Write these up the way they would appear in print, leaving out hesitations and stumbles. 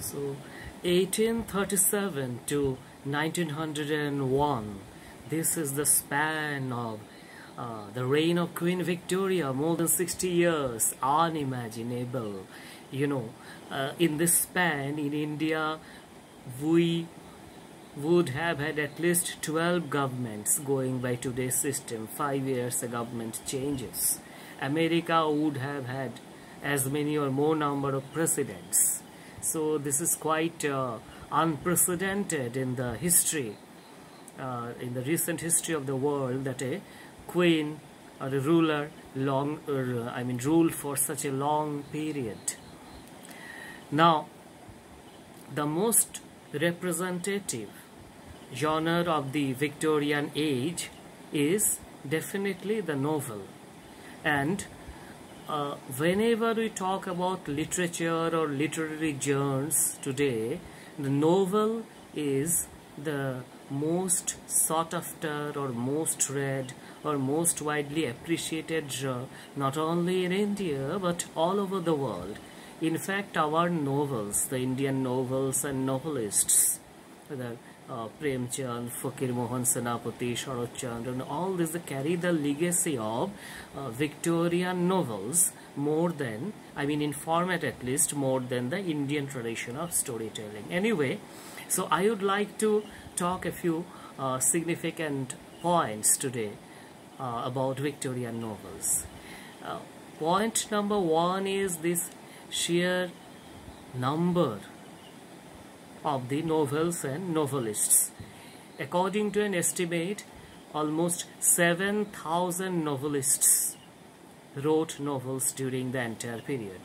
So 1837 to 1901, this is the span of the reign of Queen Victoria, more than 60 years, unimaginable. In this span in India, we would have had at least 12 governments going by today's system. 5 years a government changes. America would have had as many or more number of presidents. So this is quite unprecedented in the history, in the recent history of the world, that a queen or a ruler ruled for such a long period. Now, the most representative genre of the Victorian age is definitely the novel. And whenever we talk about literature or literary genres today, the novel is the most sought after or most read or most widely appreciated genre, not only in India but all over the world. In fact, our novels, the Indian novels and novelists, whether Premchand, Fakir Mohan Senapati, Sharat Chandra, and all these carry the legacy of Victorian novels more than, in format at least, more than the Indian tradition of storytelling. Anyway, so I would like to talk a few significant points today about Victorian novels. Point number one is this sheer number of the novels and novelists. According to an estimate, almost 7,000 novelists wrote novels during the entire period.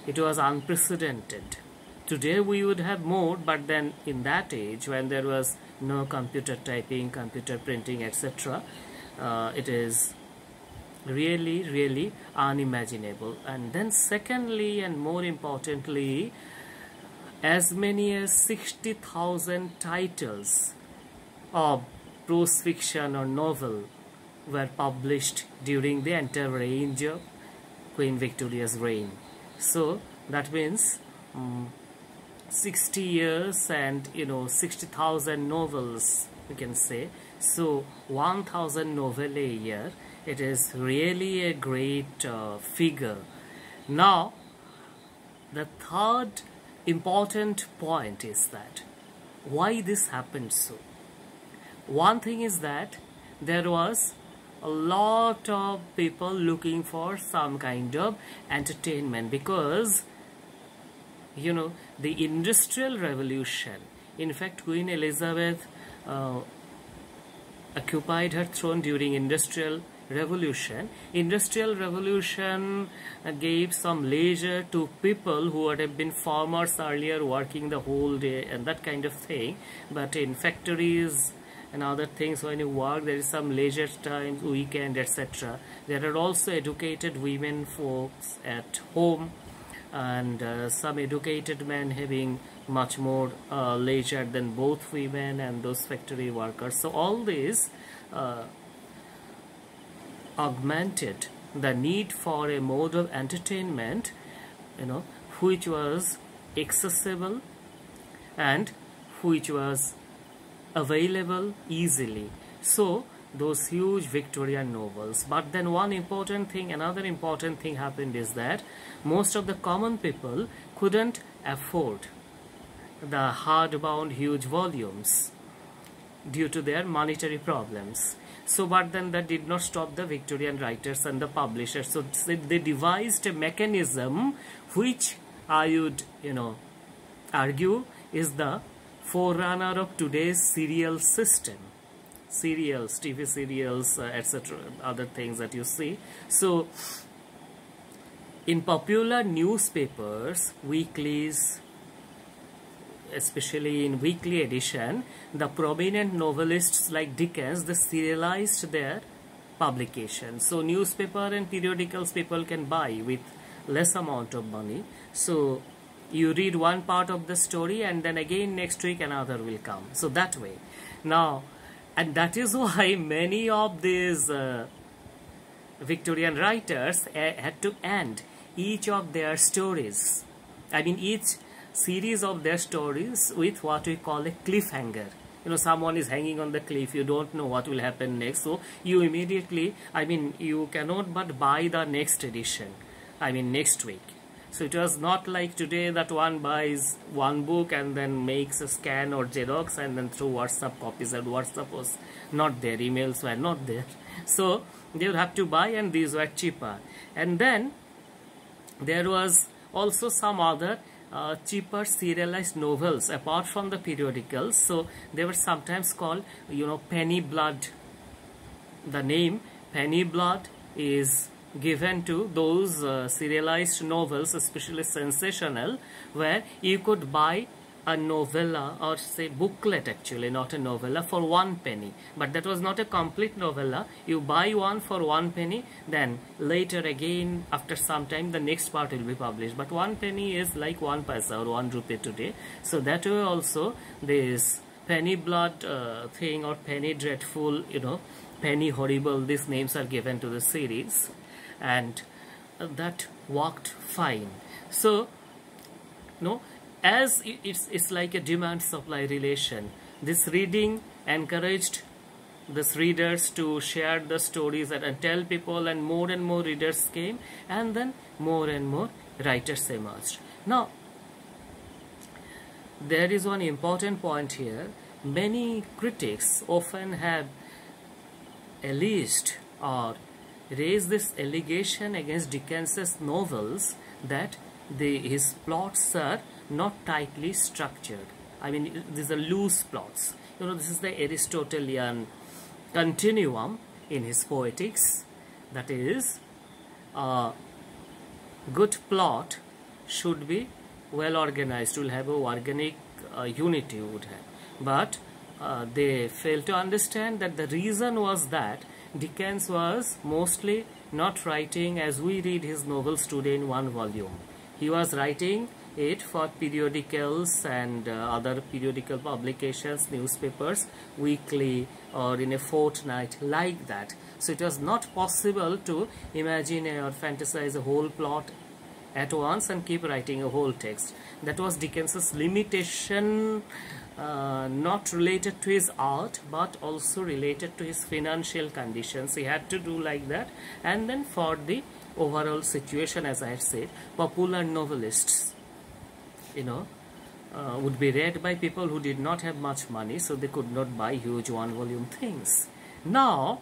It was unprecedented. Today we would have more, but then in that age, when there was no computer typing, computer printing, etc., it is really unimaginable. And then secondly, and more importantly, as many as 60,000 titles of prose fiction or novel were published during the entire range of Queen Victoria's reign. So that means 60 years and 60,000 novels, we can say. So 1,000 novels a year. It is really a great figure. Now, the third important point is that why this happened so. One thing is that there was a lot of people looking for some kind of entertainment, because the Industrial Revolution, in fact Queen Elizabeth occupied her throne during Industrial Revolution. Industrial Revolution gave some leisure to people who would have been farmers earlier, working the whole day and that kind of thing. But in factories and other things, when you work, there is some leisure time, weekend, etc. There are also educated women folks at home, and some educated men having much more leisure than both women and those factory workers. So all these augmented the need for a mode of entertainment, which was accessible and which was available easily. So those huge Victorian novels. But then another important thing happened is that most of the common people couldn't afford the hardbound huge volumes due to their monetary problems. So, but then that did not stop the Victorian writers and the publishers. So they devised a mechanism which I would, argue is the forerunner of today's serial system. Serials, TV serials, etc., other things that you see. So, in popular newspapers, weeklies, especially in weekly edition, the prominent novelists like Dickens, they serialized their publication. So newspaper and periodicals people can buy with less amount of money. So you read one part of the story and then again next week another will come. So that way. Now, and that is why many of these Victorian writers had to end each of their stories, each series of their stories with what we call a cliffhanger. You know, someone is hanging on the cliff, you don't know what will happen next, so you immediately, I mean, you cannot but buy the next edition, I mean next week. So it was not like today that one buys one book and then makes a scan or Xerox and then through WhatsApp copies, and WhatsApp was not there, emails were not there. So they would have to buy, and these were cheaper. And then there was also some other cheaper serialized novels apart from the periodicals. So they were sometimes called, you know, penny blood. The name penny blood is given to those serialized novels, especially sensational, where you could buy a novella, or say booklet actually, not a novella, for 1 penny. But that was not a complete novella. You buy one for 1 penny, then later again after some time the next part will be published. But 1 penny is like 1 paisa or 1 rupee today. So that way also this penny blood thing, or penny dreadful, you know, penny horrible, these names are given to the series, and that worked fine. So no, as it's like a demand supply relation. This reading encouraged these readers to share the stories and tell people, and more readers came, and then more and more writers emerged. Now there is one important point here. Many critics often have alleged or raised this allegation against Dickens's novels that his plots are not tightly structured. I mean, these are loose plots. You know, this is the Aristotelian continuum in his poetics. That is, a good plot should be well organized, will have a organic unity would have. But they fail to understand that the reason was that Dickens was mostly not writing as we read his novels today in 1 volume. He was writing it for periodicals and other periodical publications, newspapers, weekly or in a fortnight, like that. So it was not possible to imagine or fantasize a whole plot at once and keep writing a whole text. That was Dickens's limitation, not related to his art but also related to his financial conditions. He had to do like that. And then for the overall situation, as I have said, popular novelists, you know, would be read by people who did not have much money, so they could not buy huge 1 volume things. Now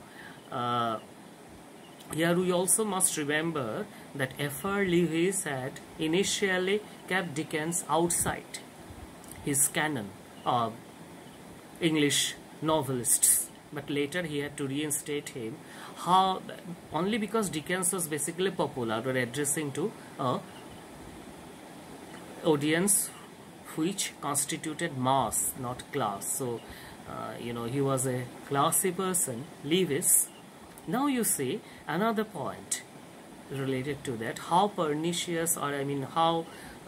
here we also must remember that F.R. Lewis had initially kept Dickens outside his canon of English novelists, but later he had to reinstate him. How? Only because Dickens was basically popular, or addressing to a audience which constituted mass, not class. So you know, he was a classy person, Lewis. Now you see another point related to that, how pernicious, or I mean how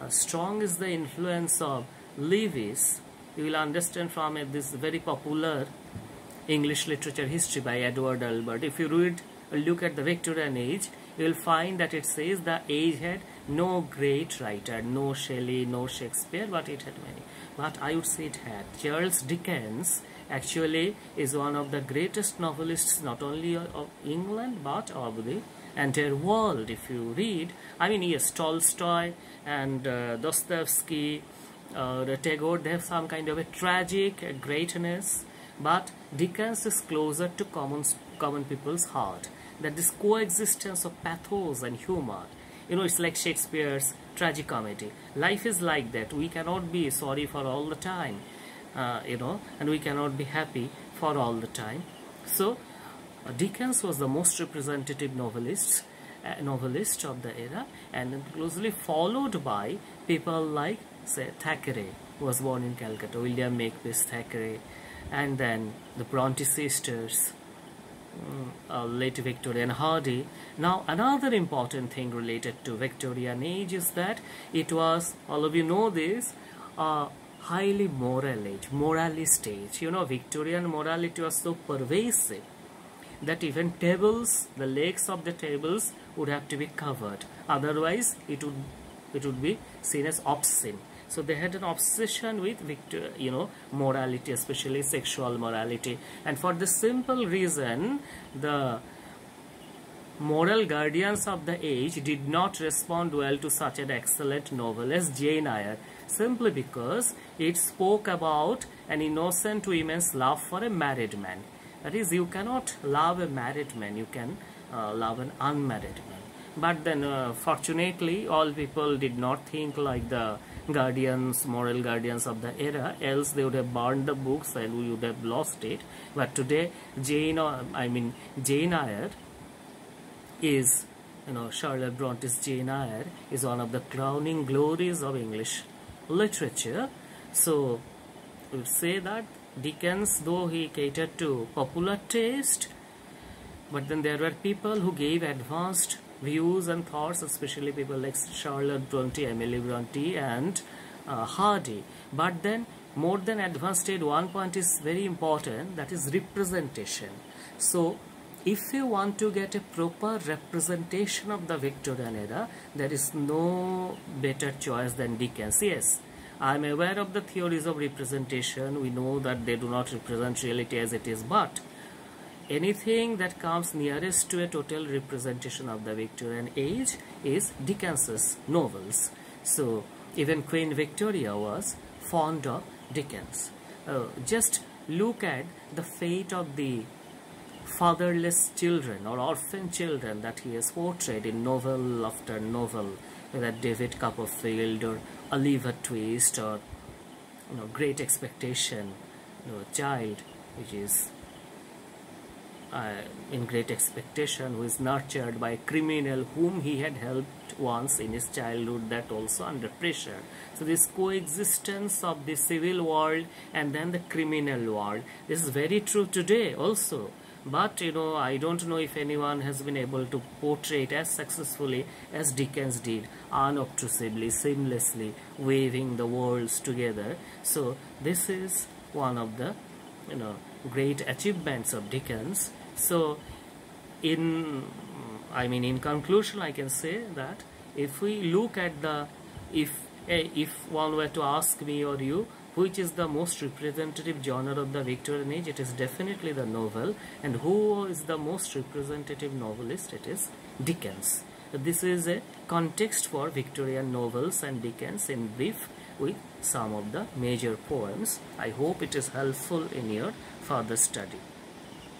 strong is the influence of Lewis. You will understand from this very popular English literature history by Edward Albert. If you look at the Victorian age, you will find that it says the age had no great writer, no Shelley, no Shakespeare, but it had many. But I would say it had. Charles Dickens actually is one of the greatest novelists, not only of England but of the entire world. If you read, I mean, yes, Tolstoy and Dostoevsky, Tagore, they have some kind of a tragic greatness, but Dickens is closer to common people's heart. That this coexistence of pathos and humor, you know, it's like Shakespeare's tragicomedy. Life is like that. We cannot be sorry for all the time, you know, and we cannot be happy for all the time. So Dickens was the most representative novelist of the era, and then closely followed by people like, say, Thackeray, who was born in Calcutta, William Makepeace Thackeray, and then the Bronte sisters, late Victorian Hardy. Now another important thing related to Victorian age is that it was, all of you know this, a highly moral age, moralist age. You know, Victorian morality was so pervasive that even tables, the legs of the tables would have to be covered, otherwise it would be seen as obscene. So they had an obsession with morality, especially sexual morality. And for the simple reason, the moral guardians of the age did not respond well to such an excellent novel as Jane Eyre, simply because it spoke about an innocent woman's love for a married man. That is, you cannot love a married man, you can love an unmarried man. But then fortunately all people did not think like the guardians, moral guardians of the era, else they would have burned the books and we would have lost it. But today Jane Eyre is, Charlotte Bronte's Jane Eyre is one of the crowning glories of English literature. So we would say that Dickens, though he catered to popular taste, but then there were people who gave advanced views and thoughts, especially people like Charlotte Bronte, Emily Bronte and Hardy. But then more than advanced aid, one point is very important, that is representation. So if you want to get a proper representation of the Victorian era, there is no better choice than Dickens. Yes, I am aware of the theories of representation. We know that they do not represent reality as it is, but anything that comes nearest to a total representation of the Victorian age is Dickens's novels. So even Queen Victoria was fond of Dickens. Just look at the fate of the fatherless children or orphan children that he has portrayed in novel after novel, whether David Copperfield or Oliver Twist or Great Expectation, child which is in Great Expectation, who is nurtured by a criminal whom he had helped once in his childhood, that also under pressure. So this coexistence of the civil world and then the criminal world, this is very true today also. But I don't know if anyone has been able to portray it as successfully as Dickens did, unobtrusively, seamlessly weaving the worlds together. So this is one of the great achievements of Dickens. So in conclusion, I can say that if we look at if one were to ask me or you, which is the most representative genre of the Victorian age, it is definitely the novel. And who is the most representative novelist? It is Dickens. This is a context for Victorian novels and Dickens in brief, with some of the major poems. I hope it is helpful in your further study.